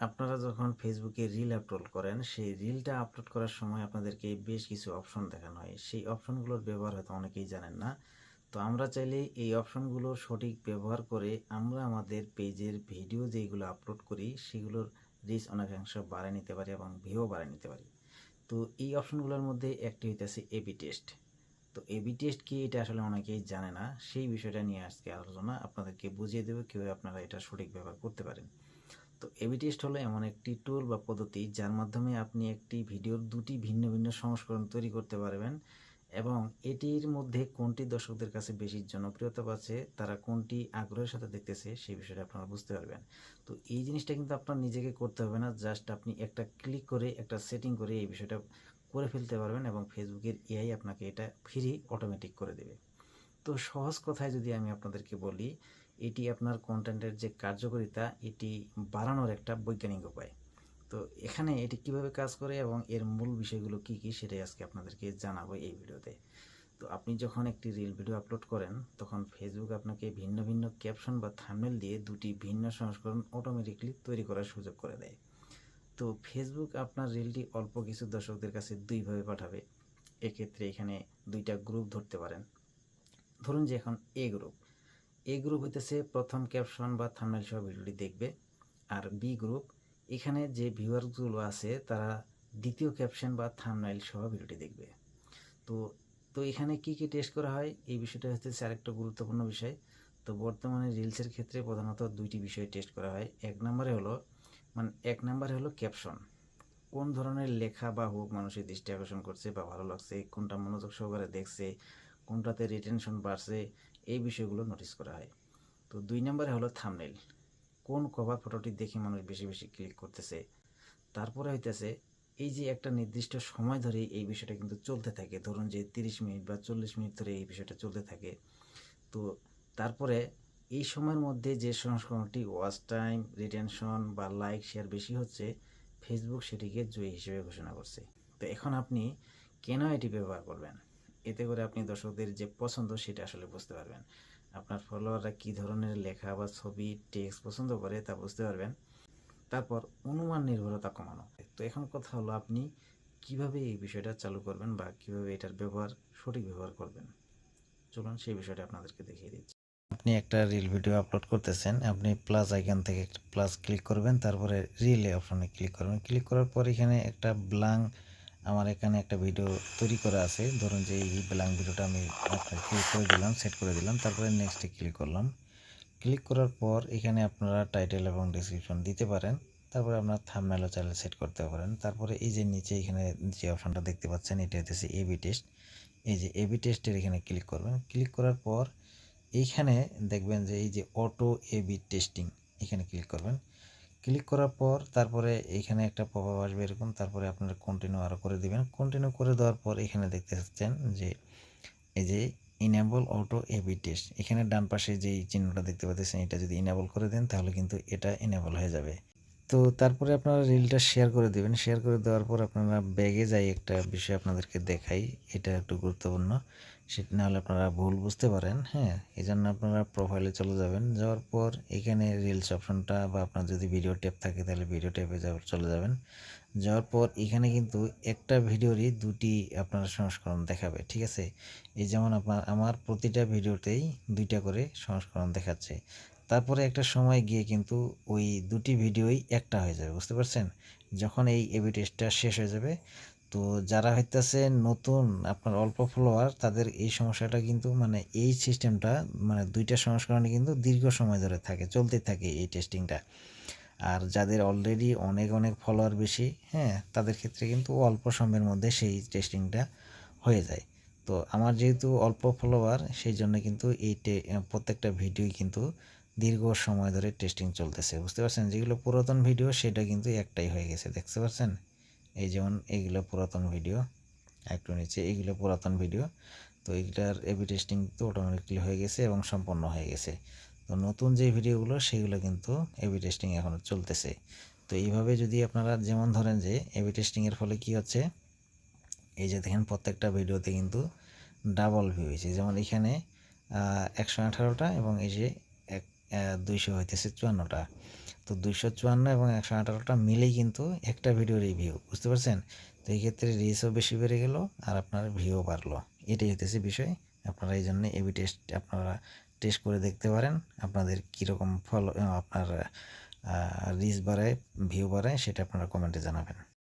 আপনারা যখন ফেসবুকে রিল আপলোড করেন, সেই রিলটা আপলোড করার সময় আপনাদেরকে বেশ কিছু অপশন দেখানো হয়। সেই অপশনগুলোর ব্যবহার হয়তো অনেকেই জানেন না। তো আমরা চাইলে এই অপশনগুলোর সঠিক ব্যবহার করে আমরা আমাদের পেজের ভিডিও যেগুলো আপলোড করি সেগুলোর রিচ অনেকাংশ বাড়ায় নিতে পারি এবং ভিউ বাড়ায় নিতে পারি। তো এই অপশনগুলোর মধ্যে একটি হইতেছে এবি টেস্ট। তো এবি টেস্ট কি, এটা আসলে অনেকেই জানে না। সেই বিষয়টা নিয়ে আজকে আলোচনা, আপনাদেরকে বুঝিয়ে দেবো কীভাবে আপনারা এটা সঠিক ব্যবহার করতে পারেন। তো এবি টেস্ট হলো এমন একটি টুল বা পদ্ধতি যার মাধ্যমে আপনি একটি ভিডিওর দুটি ভিন্ন ভিন্ন সংস্করণ তৈরি করতে পারবেন এবং এটির মধ্যে কোনটি দর্শকদের কাছে বেশি জনপ্রিয়তা পাচ্ছে, তারা কোনটি আগ্রহের সাথে দেখতেছে, সেই বিষয়টা আপনারা বুঝতে পারবেন। তো এই জিনিসটা কিন্তু আপনার নিজেকে করতে হবে না, জাস্ট আপনি একটা ক্লিক করে একটা সেটিং করে এই বিষয়টা করে ফেলতে পারবেন এবং ফেসবুকের এআই আপনাকে এটা ফ্রি অটোমেটিক করে দেবে। তো সহজ কথায় যদি আমি আপনাদেরকে বলি, এটি আপনার কন্টেন্টের যে কার্যকারিতা এটি বাড়ানোর একটা বৈজ্ঞানিক উপায়। তো এখানে এটি কিভাবে কাজ করে এবং এর মূল বিষয়গুলো কি কি সেটাই আজকে আপনাদেরকে জানাবো এই ভিডিওতে। তো আপনি যখন একটি রিল ভিডিও আপলোড করেন তখন ফেসবুক আপনাকে ভিন্ন ভিন্ন ক্যাপশন বা থাম্বনেল দিয়ে দুটি ভিন্ন সংস্করণ অটোমেটিকলি তৈরি করার সুযোগ করে দেয়। তো ফেসবুক আপনার রিলটি অল্প কিছু দর্শকদের কাছে দুইভাবে পাঠাবে। এক্ষেত্রে এখানে দুইটা গ্রুপ ধরতে পারেন। ধরুন যে এখন এ গ্রুপ হইতেছে প্রথম ক্যাপশন বা থাম্বনেল সহ ভিডিওটি দেখবে, আর বি গ্রুপ, এখানে যে ভিউয়ারগুলো আছে তারা দ্বিতীয় ক্যাপশন বা থাম্বনেল সহ ভিডিওটি দেখবে। তো তো এখানে কি কি টেস্ট করা হয়, এই বিষয়টা হচ্ছে আরেকটা গুরুত্বপূর্ণ বিষয়। তো বর্তমানে রিলসের ক্ষেত্রে প্রধানত দুইটি বিষয় টেস্ট করা হয়। এক নম্বরে হলো ক্যাপশন, কোন ধরনের লেখা বা হুক মানুষের দৃষ্টি আকর্ষণ করছে বা ভালো লাগছে, কোনটা মনোযোগ সহকারে দেখছে, কোনটাতে রিটেনশন বাড়ছে, এই বিষয়গুলো নোটিস করা হয়। তো 2 নম্বরে হলো থাম্বনেল, কোন কভার ফটোটি দেখে মানুষ বেশি বেশি ক্লিক করতেছে। তারপরে হইতেছে এই যে একটা নির্দিষ্ট সময় ধরে এই বিষয়টা কিন্তু চলতে থাকে, ধরুন যে 30 মিনিট বা 40 মিনিট ধরে এই বিষয়টা চলতে থাকে। তো তারপরে এই সময়ের মধ্যে যে সংস্করণটি ওয়াচ টাইম, রিটেনশন বা লাইক শেয়ার বেশি হচ্ছে, ফেসবুক সেটিকে জয়ী হিসেবে ঘোষণা করছে। তো এখন আপনি কেন এটি ব্যবহার করবেন, এতে করে আপনি দর্শকদের যে পছন্দ সেটা আসলে বুঝতে পারবেন। আপনার ফলোয়াররা কী ধরনের লেখা বা ছবি টেক্সট পছন্দ করে তা বুঝতে পারবেন। তারপর অনুমান নির্ভরতা কমানো। তো এখন কথা হলো আপনি কিভাবে এই বিষয়টা চালু করবেন বা কিভাবে এটার সঠিক ব্যবহার করবেন। চলুন সেই বিষয়টা আপনাদেরকে দেখিয়ে দিচ্ছি। আপনি একটা রিল ভিডিও আপলোড করতেছেন, আপনি প্লাস আইকন থেকে একটা প্লাস ক্লিক করবেন, তারপরে রিলে অপশনে ক্লিক করবেন। ক্লিক করার পর এখানে একটা ব্ল্যাঙ্ক, আমার এখানে একটা ভিডিও তৈরি করা আছে, ধরুন যে এই ব্ল্যাঙ্ক ভিডিওটা আমি আপনার ক্লিক করে দিলাম, সেট করে দিলাম, তারপরে নেক্সটে ক্লিক করলাম। ক্লিক করার পর এখানে আপনারা টাইটেল এবং ডেসক্রিপশন দিতে পারেন, তারপরে আপনার থাম্বনেলও চাইলে সেট করতে পারেন। তারপরে এই যে নিচে এখানে যে অপশনটা দেখতে পাচ্ছেন এটা হচ্ছে এবি টেস্ট। এই যে এবি টেস্টের এখানে ক্লিক করবেন। ক্লিক করার পর এইখানে দেখবেন যে এই যে অটো এবি টেস্টিং, এখানে ক্লিক করবেন। ক্লিক করার পর তারপরে এইখানে একটা পপআপ আসবে এরকম, তারপরে আপনারা কন্টিনিউ আরও করে দিবেন। কন্টিনিউ করে দেওয়ার পর এখানে দেখতে পাচ্ছেন যে এই যে ইনেবল অটো এবি টেস্ট, এখানে ডান পাশে যেই চিহ্নটা দেখতে পাচ্ছেন এটা যদি ইনেবল করে দেন তাহলে কিন্তু এটা ইনেবল হয়ে যাবে। তো তারপরে আপনারা রিলটা শেয়ার করে দেবেন। শেয়ার করে দেওয়ার পর আপনারা ব্যাগে যাই, একটা বিষয় আপনাদেরকে দেখাই, এটা একটু গুরুত্বপূর্ণ, সেটা না হলে আপনারা ভুল বুঝতে পারেন। হ্যাঁ, এই জন্য আপনারা প্রোফাইলে চলে যাবেন। যাওয়ার পর এখানে রিলস অপশনটা বা আপনার যদি ভিডিও ট্যাব থাকে তাহলে ভিডিও ট্যাবে চলে যাবেন। যাওয়ার পর এখানে কিন্তু একটা ভিডিওরই দুটি আপনার সংস্করণ দেখাবে, ঠিক আছে। এই যেমন আমার প্রতিটা ভিডিওতেই দুইটা করে সংস্করণ দেখাচ্ছে। তারপরে একটা সময় গিয়ে কিন্তু ওই দুটি ভিডিওই একটা হয়ে যাবে, বুঝতে পারছেন। যখন এই এবি টেস্টটা শেষ হয়ে যাবে, তো যারা হইতেছে নতুন আপনার অল্প ফলোয়ার, তাদের এই সমস্যাটা কিন্তু মানে এই সিস্টেমটা মানে দুইটা সংস্করণে কিন্তু দীর্ঘ সময় ধরে চলতে থাকে এই টেস্টিংটা। আর যাদের অলরেডি অনেক অনেক ফলোয়ার বেশি, হ্যাঁ, তাদের ক্ষেত্রে কিন্তু অল্প সময়ের মধ্যে সেই টেস্টিংটা হয়ে যায়। তো আমার যেহেতু অল্প ফলোয়ার, সেই জন্য কিন্তু এই প্রত্যেকটা ভিডিওই কিন্তু দীর্ঘ সময় ধরে টেস্টিং চলতেছে, বুঝতে পারছেন। যেগুলো পুরাতন ভিডিও সেটা কিন্তু একটাই হয়ে গেছে, দেখতে পাচ্ছেন। এই যেমন এইগুলো পুরাতন ভিডিও, একটু নিচে এইগুলো পুরাতন ভিডিও। তো এইটার এবি টেস্টিং তো অটোমেটিকলি হয়ে গেছে এবং সম্পন্ন হয়ে গেছে। তো নতুন যে ভিডিওগুলো সেগুলো কিন্তু এবি টেস্টিং এখনও চলতেছে। তো এইভাবে যদি আপনারা যেমন ধরেন যে এবি টেস্টিংয়ের ফলে কি হচ্ছে, এই যে দেখেন প্রত্যেকটা ভিডিওতে কিন্তু ডাবল ভিউ হয়েছে, যেমন এখানে 118টা এবং এই যে 200 হইতেছে 54টা। তো তো 254 এবং 118টা মিলেই কিন্তু একটা ভিডিও রিভিউ, বুঝতে পারছেন? তো এই ক্ষেত্রে রিচও বেশি বেড়ে গেল আর আপনার ভিউও বাড়লো। এটাই হইতেছে বিষয়। আপনারা এই জন্য এবি টেস্ট আপনারা টেস্ট করে দেখতে পারেন আপনাদের কীরকম ফলো আপনার রিচ বাড়ায় ভিউ বাড়ায় সেটা আপনারা কমেন্টে জানাবেন।